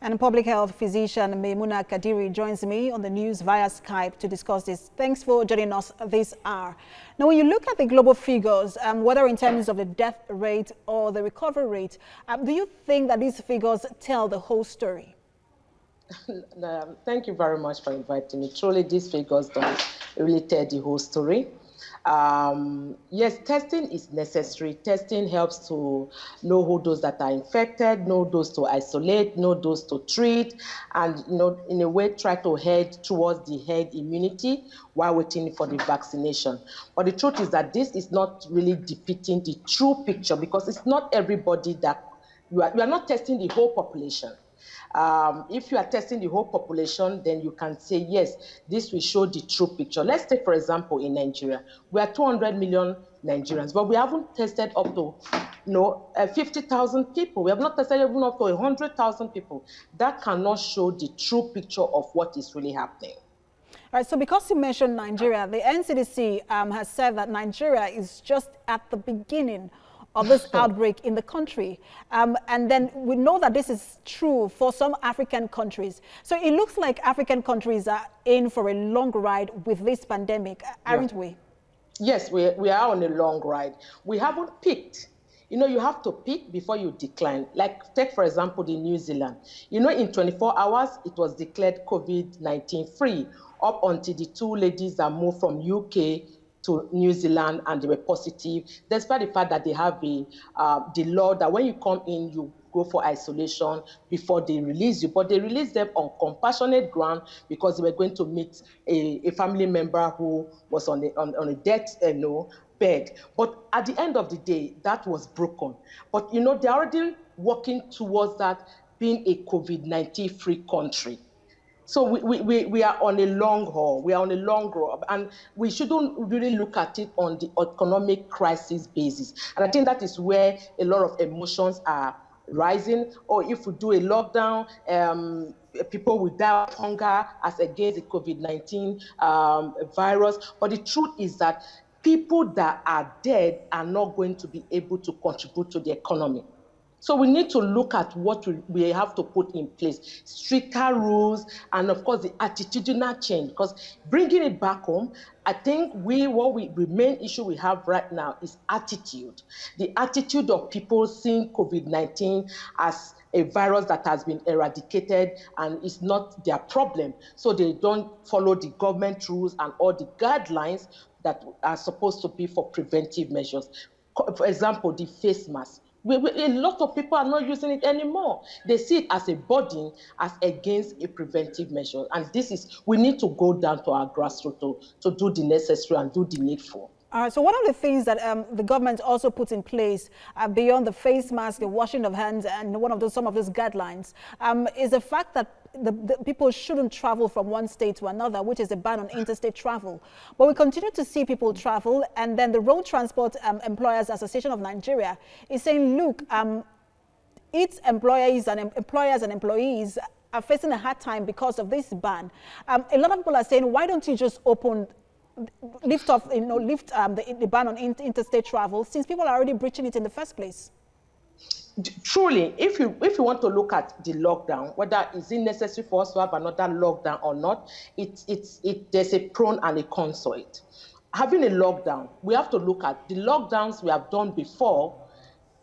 And public health physician Maymunah Kadiri joins me on the news via Skype to discuss this. Thanks for joining us this hour. Now, when you look at the global figures, whether in terms of the death rate or the recovery rate, do you think that these figures tell the whole story? Thank you very much for inviting me. Truly, these figures don't really tell the whole story. Yes, testing is necessary. Testing helps to know who those that are infected, know those to isolate, know those to treat, and in a way try to head towards the herd immunity while waiting for the vaccination. But the truth is that this is not really depicting the true picture, because it's not everybody that you are not testing the whole population. If you are testing the whole population, then you can say, yes, this will show the true picture. Let's take, for example, in Nigeria. We are 200 million Nigerians, but we haven't tested up to 50,000 people. We have not tested even up to 100,000 people. That cannot show the true picture of what is really happening. All right, so because you mentioned Nigeria, the NCDC has said that Nigeria is just at the beginning of this outbreak in the country. And then we know that this is true for some African countries. So it looks like African countries are in for a long ride with this pandemic, aren't we? Yes, we are on a long ride. We haven't peaked. You have to peak before you decline. Like, take, for example, the New Zealand. In 24 hours, it was declared COVID-19 free, up until the two ladies that moved from UK to New Zealand, and they were positive, despite the fact that they have the law that when you come in, you go for isolation before they release you. But they released them on compassionate ground because they were going to meet a family member who was on a death bed. But at the end of the day, that was broken. But they're already working towards that being a COVID-19 free country. So we are on a long haul. We are on a long haul, and we shouldn't really look at it on the economic crisis basis. And I think that is where a lot of emotions are rising. Or if we do a lockdown, people will die of hunger as against the COVID-19 virus. But the truth is that people that are dead are not going to be able to contribute to the economy. So we need to look at what we have to put in place, stricter rules, and of course the attitudinal change. Because bringing it back home, I think the main issue we have right now is attitude. The attitude of people seeing COVID-19 as a virus that has been eradicated and is not their problem. So they don't follow the government rules and all the guidelines that are supposed to be for preventive measures. For example, the face mask. A lot of people are not using it anymore. They see it as a burden, as against a preventive measure. And we need to go down to our grassroots to do the necessary and do the needful. So one of the things that the government also puts in place beyond the face mask, the washing of hands, and some of those guidelines is the fact that the people shouldn't travel from one state to another, which is a ban on interstate travel. But we continue to see people travel, and then the Road Transport Employers Association of Nigeria is saying, look, its employees and employees are facing a hard time because of this ban. A lot of people are saying, why don't you just lift the ban on interstate travel, since people are already breaching it in the first place? Truly, if you want to look at the lockdown, whether is it necessary for us to have another lockdown or not, there's a pro and a con to it. Having a lockdown, we have to look at the lockdowns we have done before.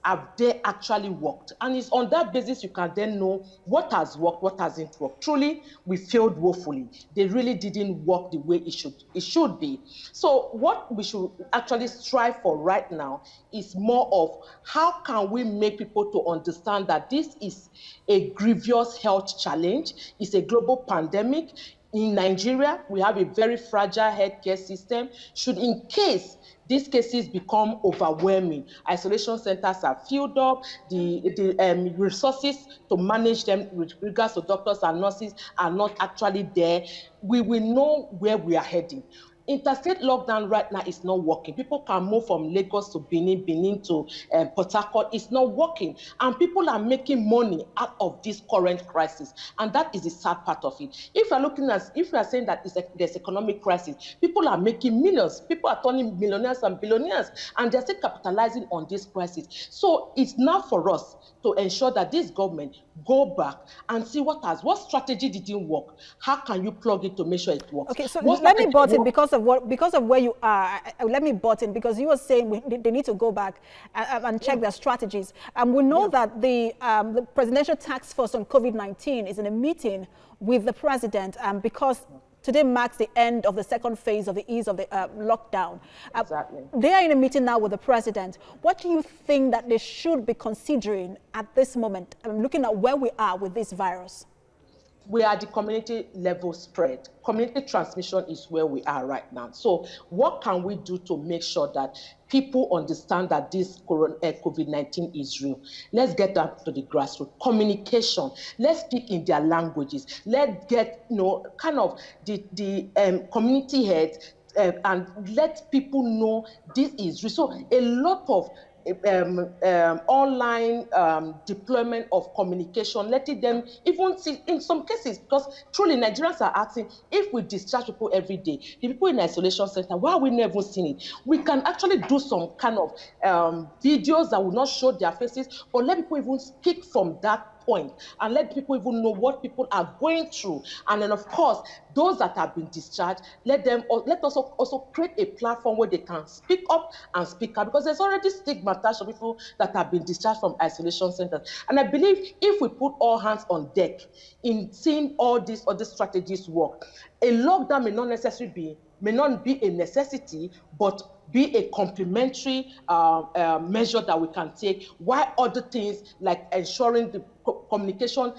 Have they actually worked? And it's on that basis you can then know what has worked, what hasn't worked. Truly, we failed woefully. They really didn't work the way it should be. So what we should actually strive for right now is more of how can we make people to understand that this is a grievous health challenge. It's a global pandemic. In Nigeria, we have a very fragile healthcare system. Should, in case these cases become overwhelming, isolation centers are filled up, the resources to manage them with regards to doctors and nurses are not actually there, we will know where we are heading. Interstate lockdown right now is not working. People can move from Lagos to Benin, Benin to Port Harcourt. It's not working. And people are making money out of this current crisis. And that is the sad part of it. If you are saying that there's economic crisis, people are making millions. People are turning millionaires and billionaires. And they're still capitalizing on this crisis. So it's now for us to ensure that this government go back and see what strategy didn't work. How can you plug it to make sure it works? Okay, so let me butt in because of where you are. Let me butt in because you were saying they need to go back and check their strategies. And we know that the Presidential Task Force on COVID-19 is in a meeting with the president because today marks the end of the second phase of the ease of the lockdown. Exactly. They are in a meeting now with the president. What do you think that they should be considering at this moment, looking at where we are with this virus? We are the community level spread. Community transmission is where we are right now. So what can we do to make sure that people understand that this COVID-19 is real? Let's get down to the grassroots. Communication. Let's speak in their languages. Let's get, kind of the community heads and let people know this is real. So a lot of online deployment of communication, letting them even see in some cases, because truly Nigerians are asking, if we discharge people every day, the people in isolation center, why are we never seeing it? We can actually do some kind of videos that will not show their faces, but let people even speak from that point and let people even know what people are going through. And then of course, those that have been discharged, let us also create a platform where they can speak up and speak out, because there's already stigma attached to people that have been discharged from isolation centers. And I believe if we put all hands on deck in seeing all these other strategies work, a lockdown may not be a necessity, but be a complementary measure that we can take, while other things like ensuring the communication,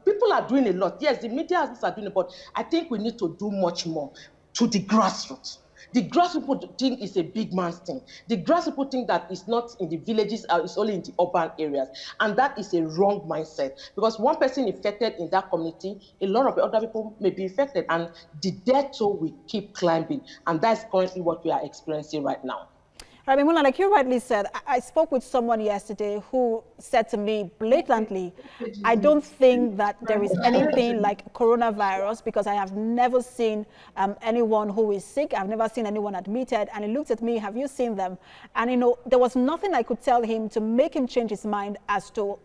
people are doing a lot. Yes, the media houses are doing it, but I think we need to do much more to the grassroots. The grassroots thing is a big man's thing. The grassroots think that it's not in the villages, it's only in the urban areas. And that is a wrong mindset, because one person infected in that community, a lot of other people may be infected, and the death toll will keep climbing. And that's currently what we are experiencing right now. Maymunah, like you rightly said, I spoke with someone yesterday who said to me blatantly, I don't think that there is anything like coronavirus, because I have never seen anyone who is sick. I've never seen anyone admitted. And he looked at me, have you seen them? And there was nothing I could tell him to make him change his mind as to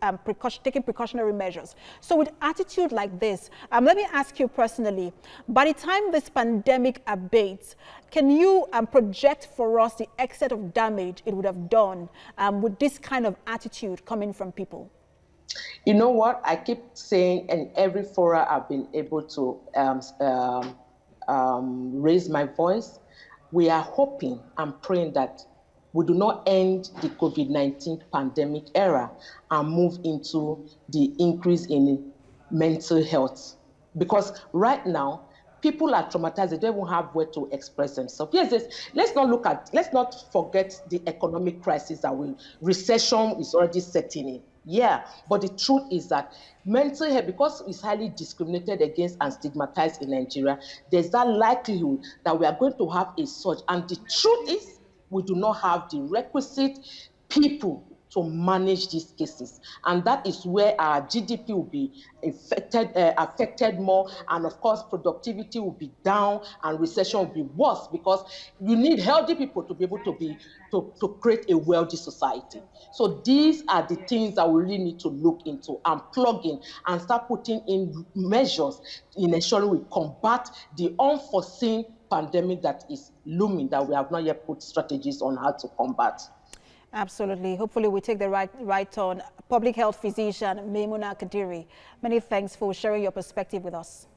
taking precautionary measures. So with attitude like this, let me ask you personally, by the time this pandemic abates, can you project for us the extent of damage it would have done with this kind of attitude coming from people? You know what? I keep saying, in every forum I've been able to raise my voice, we are hoping and praying that we do not end the COVID-19 pandemic era and move into the increase in mental health. Because right now, people are traumatized. They don't even have where to express themselves. Yes, let's not forget the economic crisis recession is already setting in. Yeah, but the truth is that mental health, because it's highly discriminated against and stigmatized in Nigeria, there's that likelihood that we are going to have a surge. And the truth is, we do not have the requisite people to manage these cases. And that is where our GDP will be affected more. And of course, productivity will be down and recession will be worse, because you need healthy people to be able to create a wealthy society. So these are the things that we really need to look into and plug in and start putting in measures in ensuring we combat the unforeseen pandemic that is looming, that we have not yet put strategies on how to combat. Absolutely. Hopefully we take the right turn. Public health physician Maymunah Kadiri, many thanks for sharing your perspective with us.